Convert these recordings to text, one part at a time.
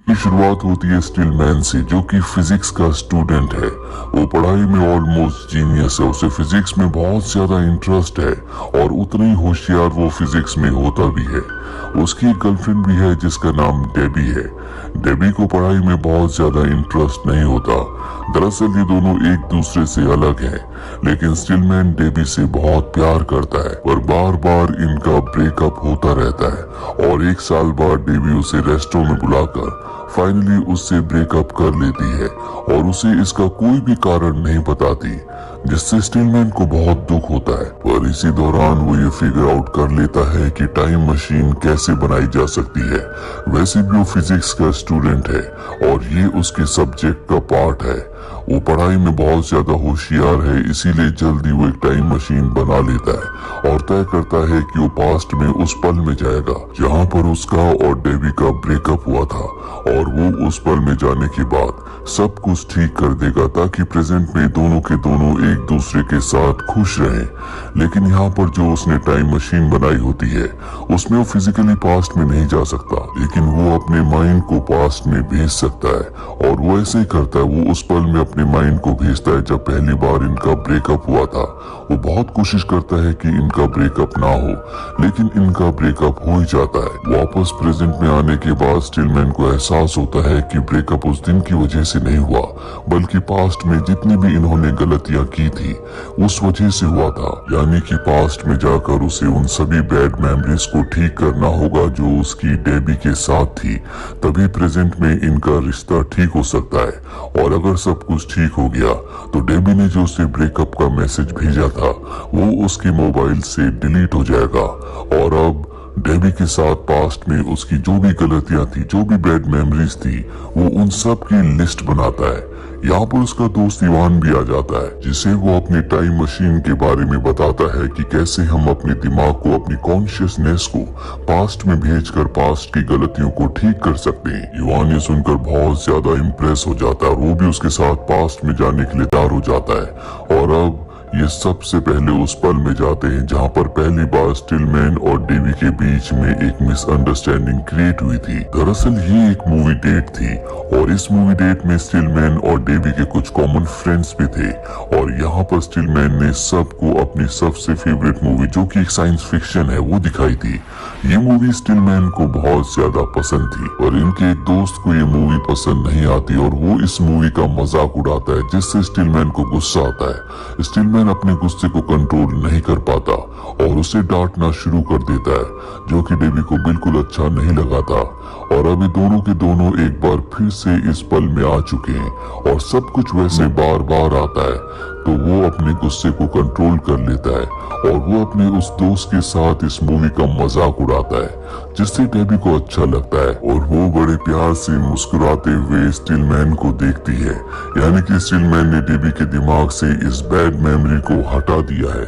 की शुरुआत होती है स्टिलमैन से, जो कि फिजिक्स का स्टूडेंट है। वो पढ़ाई में ऑलमोस्ट जीनियस है, उसे फिजिक्स में बहुत ज्यादा इंटरेस्ट है और उतना ही होशियार वो फिजिक्स में होता भी है। उसकी एक गर्लफ्रेंड भी है जिसका नाम डेबी है। डेबी को पढ़ाई में बहुत ज्यादा इंटरेस्ट नहीं होता। दरअसल ये दोनों एक दूसरे से अलग हैं, लेकिन स्टिलमैन डेबी से बहुत प्यार करता है और बार बार इनका ब्रेकअप होता रहता है। और एक साल बाद डेबी उसे रेस्टोरेंट में बुलाकर फाइनली उससे ब्रेकअप कर लेती है और उसे इसका कोई भी कारण नहीं बताती, जिससे स्टिलमैन को बहुत दुख होता है। पर इसी दौरान वो ये फिगर आउट कर लेता है कि टाइम मशीन कैसे बनाई जा सकती है। वैसे भी वो फिजिक्स का स्टूडेंट है और ये उसके सब्जेक्ट का पार्ट है। वो पढ़ाई में बहुत ज्यादा होशियार है, इसीलिए जल्दी वो एक टाइम मशीन बना लेता है और तय करता है कि वो पास्ट में उस पल में जाएगा जहाँ पर उसका और डेबी का ब्रेकअप हुआ था, और वो उस पल में जाने के बाद सब कुछ ठीक कर देगा ताकि प्रेजेंट में दोनों के दोनों एक दूसरे के साथ खुश रहें। लेकिन यहाँ पर जो उसने टाइम मशीन बनाई होती है उसमें वो फिजिकली पास्ट में नहीं जा सकता, लेकिन वो अपने माइंड को पास्ट में भेज सकता है। और वो ऐसे ही करता है, वो उस पल में अपने माइंड को भेजता है जब पहली बार इनका ब्रेकअप हुआ था। वो बहुत कोशिश करता है कि इनका ब्रेकअप ना हो, लेकिन इनका ब्रेकअप हो ही जाता है। वापस प्रेजेंट में आने के बाद स्टिलमैन को एहसास होता है कि ब्रेकअप उस दिन की वजह से नहीं हुआ, बल्कि पास्ट में जितनी भी इन्होंने गलतियां की थी उस वजह से हुआ था। यानी कि पास्ट में जाकर उसे उन सभी बैड मेमोरीज को ठीक करना होगा जो उसकी डेबी के साथ थी, तभी प्रेजेंट में इनका रिश्ता ठीक हो सकता है। और अगर सब कुछ ठीक हो गया तो डेबी ने जो उसे ब्रेकअप का मैसेज भेजा था वो उसके मोबाइल से डिलीट हो जाएगा। और अब डेबी के साथ पास्ट में उसकी जो भी गलतियां थी, जो भी बैड मेमोरीज थी, वो उन सब की लिस्ट बनाता है। यहाँ पर उसका दोस्त इवान भी आ जाता है, जिसे वो अपने टाइम मशीन के बारे में बताता है कि कैसे हम अपने दिमाग को, अपनी कॉन्शियसनेस को पास्ट में भेजकर पास्ट की गलतियों को ठीक कर सकते हैं। इवान ये सुनकर बहुत ज्यादा इम्प्रेस हो जाता है और वो भी उसके साथ पास्ट में जाने के लिए तैयार हो जाता है। और अब ये सबसे पहले उस पल में जाते हैं जहाँ पर पहली बार स्टिलमैन और डेबी के बीच में एक मिसअंडरस्टैंडिंग क्रिएट हुई थी। दरअसल ये एक मूवी डेट थी और इस मूवी डेट में स्टिलमैन और डेबी के कुछ कॉमन फ्रेंड्स भी थे। और यहाँ पर स्टिलमैन ने सबको अपनी सबसे फेवरेट मूवी, जो कि एक साइंस फिक्शन है, वो दिखाई थी। ये मूवी स्टिलमैन को बहुत ज्यादा पसंद थी और इनके एक दोस्त को ये मूवी पसंद नहीं आती और वो इस मूवी का मजाक उड़ाता है, जिससे स्टिलमैन को गुस्सा आता है। स्टिलमैन अपने गुस्से को कंट्रोल नहीं कर पाता और उसे डांटना शुरू कर देता है, जो कि डेबी को बिल्कुल अच्छा नहीं लगा था। और अभी दोनों के दोनों एक बार फिर से इस पल में आ चुके हैं और सब कुछ वैसे बार बार आता है, तो वो अपने गुस्से को कंट्रोल कर लेता है और वो अपने उस दोस्त के साथ इस मूवी का मजाक उड़ाता है, जिससे डेबी को अच्छा लगता है और वो बड़े प्यार से मुस्कुराते हुए स्टिलमैन को देखती है। यानी कि स्टिलमैन ने डेबी के दिमाग से इस बैड मेमोरी को हटा दिया है।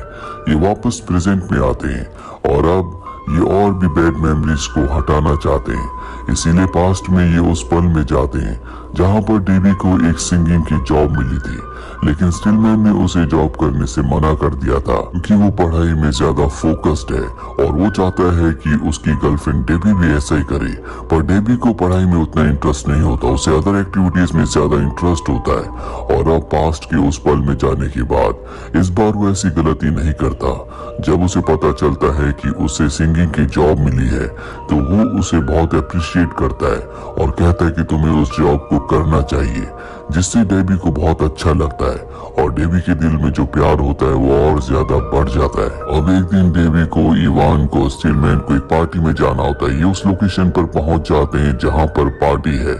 ये वापस प्रेजेंट में आते हैं और अब ये और भी बैड मेमोरीज को हटाना चाहते हैं, इसीलिए पास्ट में ये उस पल में जाते हैं जहाँ पर डेबी को एक सिंगिंग की जॉब मिली थी, लेकिन स्टिलमैन ने उसे जॉब करने से मना कर दिया था क्योंकि वो पढ़ाई में ज्यादा फोकस्ड है और वो चाहता है कि उसकी गर्लफ्रेंड डेबी भी ऐसा ही करे। पर डेबी को पढ़ाई में उतना इंटरेस्ट नहीं होता, उसे अदर एक्टिविटीज में ज्यादा इंटरेस्ट होता है। और अब पास्ट के उस पल में जाने के बाद इस बार वो ऐसी गलती नहीं करता। जब उसे पता चलता है कि उसे सिंगिंग की जॉब मिली है तो वो उसे बहुत अप्रिशिएट करता है और कहता है कि तुम्हें उस जॉब को करना चाहिए, जिससे डेबी को बहुत अच्छा लगता है और डेबी के दिल में जो प्यार होता है वो और ज्यादा बढ़ जाता है। अब एक दिन डेबी को, इवान को, स्टिलमैन को एक पार्टी में जाना होता है। ये उस लोकेशन पर पहुंच जाते हैं जहां पर पार्टी है।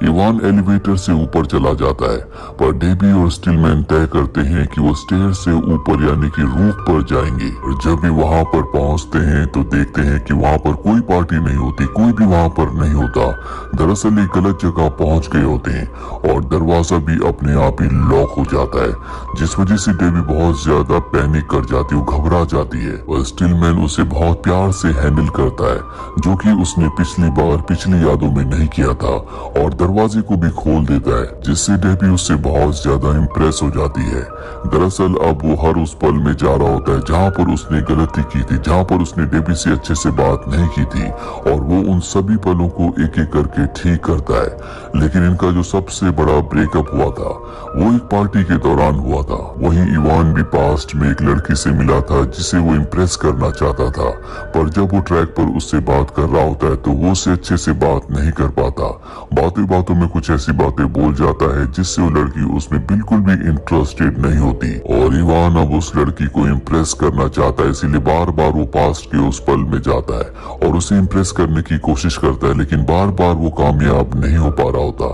इवान एलिवेटर से ऊपर चला जाता है, पर डेबी और स्टिलमैन तय करते हैं कि वो स्टेयर से ऊपर यानी कि रूफ पर जाएंगे। और जब भी वहां पर पहुंचते हैं तो देखते हैं कि वहां पर कोई पार्टी नहीं होती, कोई भी वहां पर नहीं होता। दरअसल एक गलत जगह पहुंच गए होते हैं और दरवाजा भी अपने आप ही लॉक हो जाता है, जिस वजह से डेबी बहुत ज्यादा पैनिक कर जाती है, घबरा जाती है। और स्टिलमैन उसे बहुत प्यार से हैंडल करता है, जो कि उसने पिछली बार पिछली यादों में नहीं किया था, और दरवाजे को भी खोल देता है, जिससे डेबी उससे बहुत ज्यादा इम्प्रेस हो जाती है। दरअसल अब वो हर उस पल में जा रहा होता है जहाँ पर उसने गलती की थी, जहाँ पर उसने डेबी से अच्छे से बात नहीं की थी, और वो उन सभी पलों पलों को एक एक करके ठीक करता है। लेकिन इनका जो सबसे बड़ा ब्रेकअप हुआ था वो एक पार्टी के दौरान हुआ था। वहीं इवान भी पास्ट में एक लड़की से मिला था जिसे वो इम्प्रेस करना चाहता था, पर जब वो ट्रैक पर उससे बात कर रहा होता है तो वो उससे अच्छे से बात नहीं कर पाता। बातों बातों में कुछ ऐसी बातें बोल जाता है जिससे वो लड़की उसमें बिल्कुल भी इंटरेस्टेड नहीं होती और इवान अब उस लड़की को इम्प्रेस करना चाहता है, इसीलिए बार बार वो पास्ट के उस पल में जाता है और उसे इम्प्रेस करने की कोशिश करता है, लेकिन बार बार वो कामयाब नहीं हो पा रहा होता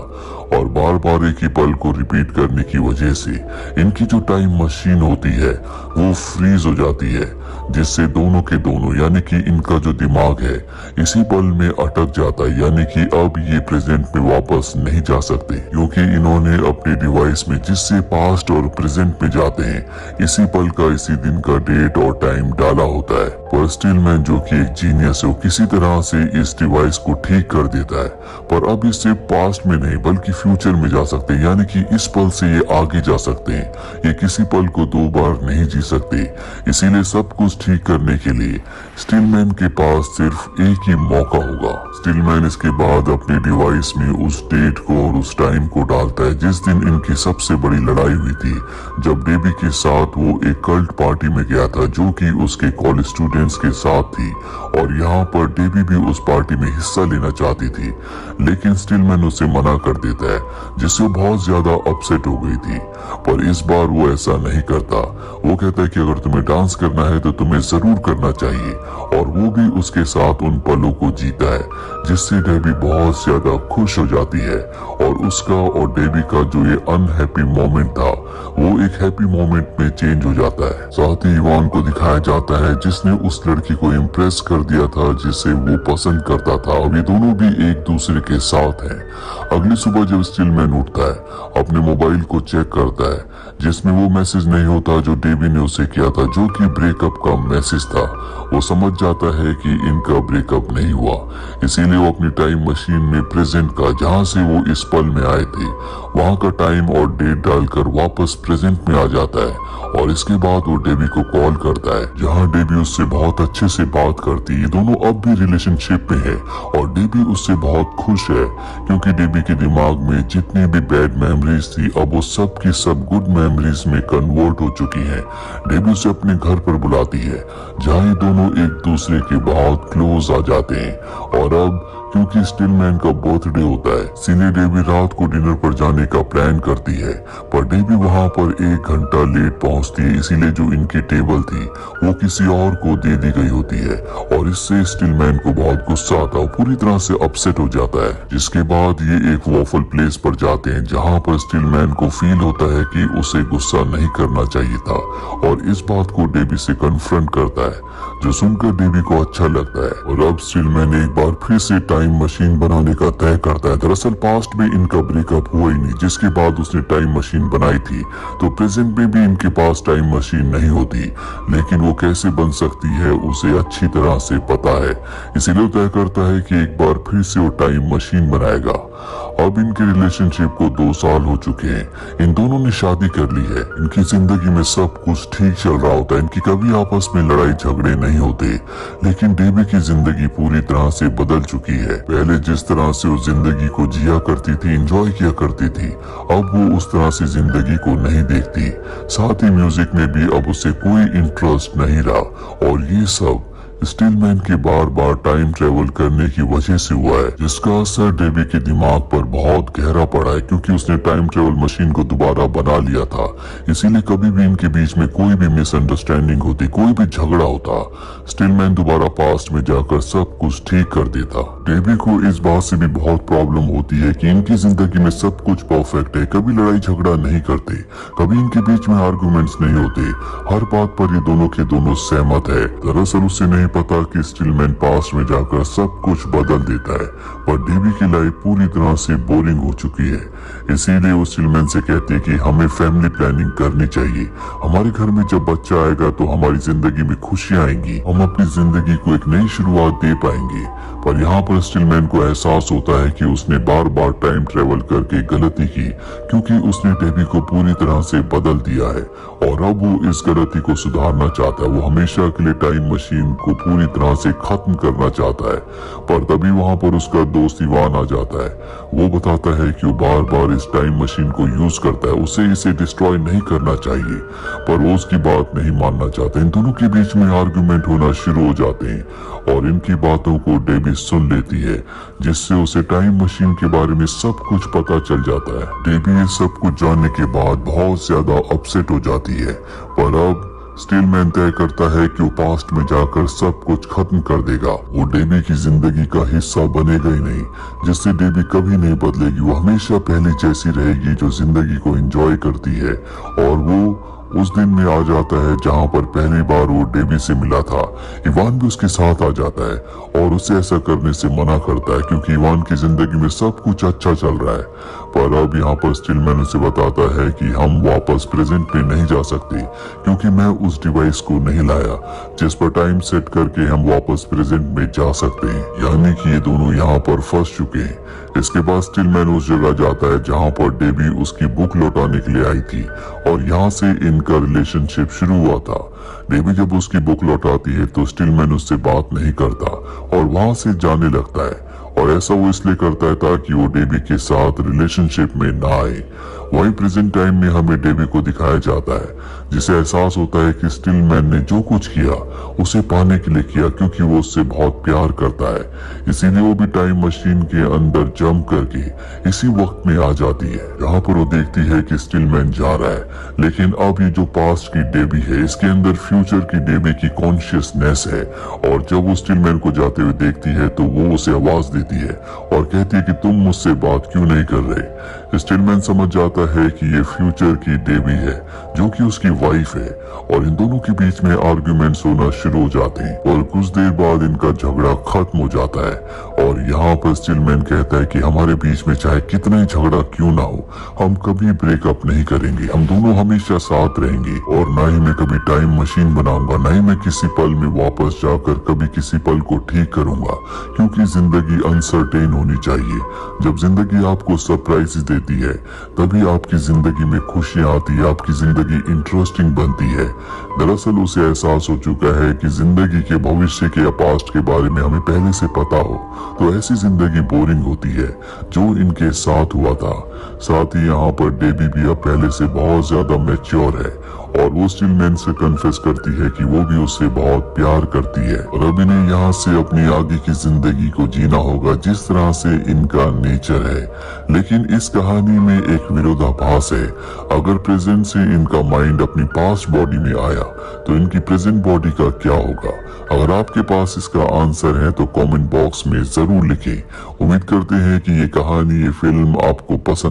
और बार बार एक ही पल को रिपीट करने की वजह से इनकी जो टाइम मशीन होती है वो फ्रीज हो जाती है, जिससे दोनों के दोनों यानी कि इनका जो दिमाग है इसी पल में अटक जाता है, यानी कि अब ये प्रेजेंट में वापस नहीं जा सकते क्योंकि इन्होंने अपने डिवाइस में जिससे पास्ट और प्रेजेंट में जाते हैं इसी पल का इसी दिन का डेट और टाइम डाला होता है। पर स्टीलमैन जो कि एक जीनियस है वो किसी तरह से इस डिवाइस को ठीक कर देता है, पर अब इससे पास्ट में नहीं बल्कि फ्यूचर में जा सकते हैं, यानी कि इस पल से ये आगे जा सकते हैं। ये किसी पल को दो बार नहीं जी सकते, इसीलिए सब कुछ ठीक करने के लिए स्टीलमैन के पास सिर्फ एक ही मौका होगा। स्टीलमैन इसके बाद अपने डिवाइस में उस डेट को और उस टाइम को डालता है जिस दिन इनकी सबसे बड़ी लड़ाई हुई थी, जब डेबी के साथ वो एक कल्ट पार्टी में गया था जो कि उसके कॉलेज स्टूडेंट्स के साथ थी और यहाँ पर डेबी भी उस पार्टी में हिस्सा लेना चाहती थी, लेकिन स्टीलमैन उसे मना कर देता है जिससे बहुत ज्यादा अपसेट हो गई थी। पर इस बार वो ऐसा नहीं करता, वो कहता है कि अगर तुम्हें डांस करना है तो तुम्हें जरूर करना चाहिए और वो भी उसके साथ उन पलों को जीता है, जिससे डेबी बहुत ज्यादा खुश हो जाती है और उसका और डेबी का जो ये अनहैप्पी मोमेंट था वो एक हैप्पी मोमेंट में चेंज हो जाता है। साथ ही इवान को दिखाया जाता है जिसने उस लड़की को इम्प्रेस कर दिया था जिसे वो पसंद करता था, और ये दोनों भी एक दूसरे के साथ हैं। अगली सुबह जब स्टीलमैन उठता है अपने मोबाइल को चेक करता है जिसमें वो मैसेज नहीं होता जो डेबी ने उसे किया था, जो कि ब्रेकअप का मैसेज था। वो समझ जाता है कि इनका ब्रेकअप नहीं हुआ, इसीलिए वो अपनी टाइम मशीन में प्रेजेंट का जहां से वो इस पल में आए थे वहां का टाइम और डेट डालकर वापस प्रेजेंट में आ जाता है और इसके बाद वो डेबी को कॉल करता है जहां डेबी उससे बहुत अच्छे से बात करती है। ये दोनों अब भी रिलेशनशिप में है और डेबी उससे बहुत खुश है क्योंकि डेबी के दिमाग में जितनी भी बैड मेमोरीज थी अब वो सब की सब गुड मेमोरीज में कन्वर्ट हो चुकी हैं। डेबी उसे अपने घर पर बुलाती है जहां ये दोनों एक दूसरे के बहुत क्लोज आ जाते हैं और अब क्योंकि स्टीलमैन का बर्थडे होता है इसीलिए डेबी रात को डिनर पर जाने का प्लान करती है, पर डेबी वहां पर 1 घंटा लेट पहुंचती है, इसीलिए जो इनकी टेबल थी वो किसी और को दे दी गई होती है और इससे स्टीलमैन को बहुत गुस्सा आता है, पूरी तरह से अपसेट हो जाता है। जिसके बाद ये एक वॉफल प्लेस पर जाते हैं जहाँ पर स्टीलमैन को फील होता है कि उसे गुस्सा नहीं करना चाहिए था और इस बात को डेबी से कन्फ्रंट करता है, जो सुनकर डेबी को अच्छा लगता है। और अब स्टीलमैन एक बार फिर से टाइम मशीन बनाने का तय करता है। दरअसल पास्ट में इनका ब्रेकअप हुआ ही नहीं, जिसके बाद उसने टाइम मशीन बनाई थी, तो प्रेजेंट में भी इनके पास टाइम मशीन नहीं होती, लेकिन वो कैसे बन सकती है उसे अच्छी तरह से पता है, इसीलिए तय करता है कि एक बार फिर से वो टाइम मशीन बनाएगा। अब इनके रिलेशनशिप को 2 साल हो चुके हैं, इन दोनों ने शादी कर ली है, इनकी जिंदगी में सब कुछ ठीक चल रहा होता है, इनकी कभी आपस में लड़ाई झगड़े नहीं होते, लेकिन डेबी की जिंदगी पूरी तरह से बदल चुकी है। पहले जिस तरह से वो जिंदगी को जिया करती थी, एंजॉय किया करती थी, अब वो उस तरह से जिंदगी को नहीं देखती। साथ ही म्यूजिक में भी अब उसे कोई इंटरेस्ट नहीं रहा और ये सब स्टीलमैन के बार बार टाइम ट्रेवल करने की वजह से हुआ है, जिसका असर डेबी के दिमाग पर बहुत गहरा पड़ा है क्योंकि उसने टाइम ट्रेवल मशीन को दोबारा बना लिया था। इसीलिए कभी भी इनके बीच में कोई भी मिसअंडरस्टैंडिंग होती, कोई भी झगड़ा होता, स्टीलमैन दोबारा पास्ट में जाकर सब कुछ ठीक कर देता। डेबी को इस बात से भी बहुत प्रॉब्लम होती है कि इनकी जिंदगी में सब कुछ परफेक्ट है, कभी लड़ाई झगड़ा नहीं करते, कभी इनके बीच में आर्गुमेंट्स नहीं होते, हर बात पर ये दोनों के दोनों सहमत है। दरअसल उसे नहीं पता कि स्टीलमैन पास्ट में जाकर सब कुछ बदल देता है, पर डेबी की लाइफ पूरी तरह से बोरिंग हो चुकी है। इसीलिए वो स्टीलमैन से कहती है कि हमें फैमिली प्लानिंग करनी चाहिए, हमारे घर में जब बच्चा आएगा तो हमारी जिंदगी में खुशियां आएंगी, हम अपनी जिंदगी को एक नई शुरुआत दे पाएंगे। पर यहाँ पर स्टीलमैन को एहसास होता है कि उसने बार बार टाइम ट्रेवल करके गलती की क्योंकि उसने डेबी को पूरी तरह से बदल दिया है और अब वो इस गलती को सुधारना चाहता है। वो हमेशा के लिए टाइम मशीन को पूरी तरह से खत्म करना चाहता है, पर तभी वहां पर उसका दोस्त इवान आ जाता है। वो बताता है कि वो बार बार इस टाइम मशीन को यूज करता है, उसे इसे डिस्ट्रॉय नहीं करना चाहिए, पर वो उसकी बात नहीं मानना चाहते। इन दोनों के बीच में आर्गुमेंट होना शुरू हो जाते हैं और इनकी बातों को डेबी सुन लेती है, जिससे उसे टाइम मशीन के बारे में सब कुछ पता चल जाता है। डेबी ये सब कुछ जानने के बाद बहुत ज्यादा अपसेट हो जाती है, पर अब स्टीलमैन तय करता है कि वो पास्ट में जाकर सब कुछ खत्म कर देगा। वो डेबी की जिंदगी का हिस्सा बनेगा ही नहीं, जिससे डेबी कभी नहीं बदलेगी। वो हमेशा पहले जैसी रहेगी, जो जिंदगी को एंजॉय करती है। और वो उस दिन में आ जाता है जहां पर पहली बार वो डेबी से मिला था। इवान भी उसके साथ आ जाता है और उसे ऐसा करने से मना करता है, क्योंकि इवान की जिंदगी में सब कुछ अच्छा चल रहा है। पर अब यहाँ पर स्टीलमैन उसे बताता है कि हम वापस प्रेजेंट में नहीं जा सकते, क्योंकि मैं उस डिवाइस को नहीं लाया जिस पर टाइम सेट करके हम वापस प्रेजेंट में जा सकते हैं। यानी कि ये दोनों यहाँ पर फंस चुके हैं। इसके बाद स्टीलमैन उस जगह जाता है जहाँ पर डेबी उसकी बुक लौटाने के लिए आई थी, और यहाँ से इनका रिलेशनशिप शुरू हुआ था। डेबी जब उसकी बुक लौटाती है तो स्टीलमैन उससे बात नहीं करता और वहां से जाने लगता है, और ऐसा वो इसलिए करता है ताकि वो डेबी के साथ रिलेशनशिप में ना आए। वही प्रेजेंट टाइम में हमें डेबी को दिखाया जाता है, जिसे एहसास होता है कि स्टीलमैन ने जो कुछ किया उसे पाने के लिए किया, क्योंकि वो उससे बहुत प्यार करता है। इसीलिए वो भी टाइम मशीन के अंदर जंप करके इसी वक्त में आ जाती है जहाँ पर वो देखती है कि स्टीलमैन जा रहा है। लेकिन अब ये जो पास्ट की डेबी है, इसके अंदर फ्यूचर की डेबी की कॉन्शियसनेस है, और जब वो स्टीलमैन को जाते हुए देखती है तो वो उसे आवाज देती है और कहती है कि तुम मुझसे बात क्यों नहीं कर रहे। स्टीलमैन समझ जाता है कि ये फ्यूचर की डेबी है, जो कि उसकी वाइफ है, और इन दोनों के बीच में आर्गुमेंट्स होना शुरू हो जाते हैं, और कुछ देर बाद इनका झगड़ा खत्म हो जाता है। और यहाँ पर स्टीलमैन कहता है कि हमारे बीच में चाहे कितना ही झगड़ा क्यों ना हो, हम कभी ब्रेकअप नहीं करेंगे, हम दोनों हमेशा साथ रहेंगे, और ना ही मैं कभी टाइम मशीन बनाऊंगा, ना ही मैं किसी पल में वापस जाकर कभी किसी पल को ठीक करूंगा, क्योंकि जिंदगी अनसर्टेन होनी चाहिए। जब जिंदगी आपको सरप्राइज देती है तभी आपकी जिंदगी में खुशियां आती है, आपकी जिंदगी इंटरेस्टिंग बनती है। दरअसल उसे एहसास हो चुका है कि जिंदगी के भविष्य के या पास्ट के बारे में हमें पहले से पता हो तो ऐसी जिंदगी बोरिंग होती है, जो इनके साथ हुआ था। साथ ही यहाँ पर डेबी भी अब पहले से बहुत ज्यादा मैच्योर है, और वो स्टीलमैन से कन्फेस करती है कि वो भी उससे बहुत प्यार करती है, और अब इन्हें यहाँ से अपनी आगे की जिंदगी को जीना होगा जिस तरह से इनका नेचर है। लेकिन इस कहानी में एक विरोधाभास है। अगर प्रेजेंट से इनका माइंड अपनी पास्ट बॉडी में आया तो इनकी प्रेजेंट बॉडी का क्या होगा? अगर आपके पास इसका आंसर है तो कमेंट बॉक्स में जरूर लिखें। उम्मीद करते हैं कि ये कहानी, ये फिल्म आपको पसंद